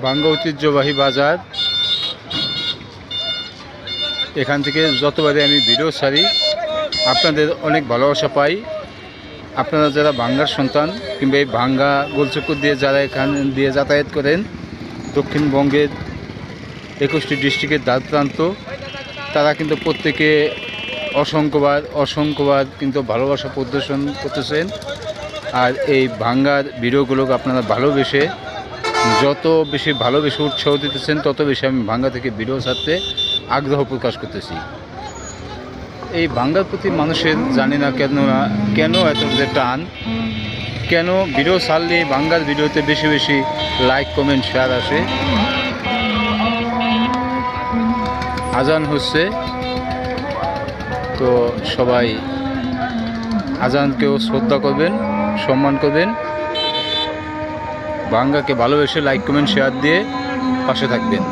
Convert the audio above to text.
ভাঙ্গা ঐতিহ্যবাহী বাজার। এখান থেকে যতবারে আমি ভিডিও ছাড়ি আপনাদের অনেক ভালোবাসা পাই। আপনারা যারা ভাঙ্গার সন্তান কিংবা এই ভাঙ্গা গোলচক্কর দিয়ে যারা এখান দিয়ে যাতায়াত করেন, দক্ষিণবঙ্গের 21টি ডিস্ট্রিক্টের দ্বার প্রান্ত, তারা কিন্তু প্রত্যেকে অসংখ্যবার কিন্তু ভালোবাসা প্রদর্শন করতেছেন। আর এই ভাঙ্গার ভিডিওগুলোকে আপনারা ভালোবেসে, যত বেশি ভালোবেসে উৎসাহ দিতেছেন, তত বেশি আমি ভাঙ্গা থেকে ভিডিও ছাড়তে আগ্রহ প্রকাশ করতেছি। এই ভাঙ্গার প্রতি মানুষের জানি না কেন এত যে টান, কেন ভিডিও ছাড়লে ভাঙ্গার ভিডিওতে বেশি বেশি লাইক, কমেন্ট, শেয়ার আসে। আজান হচ্ছে, তো সবাই আজানকেও শ্রদ্ধা করবেন, সম্মান করবেন। ভাঙ্গাকে ভালোবেসে লাইক, কমেন্ট, শেয়ার দিয়ে পাশে থাকবেন।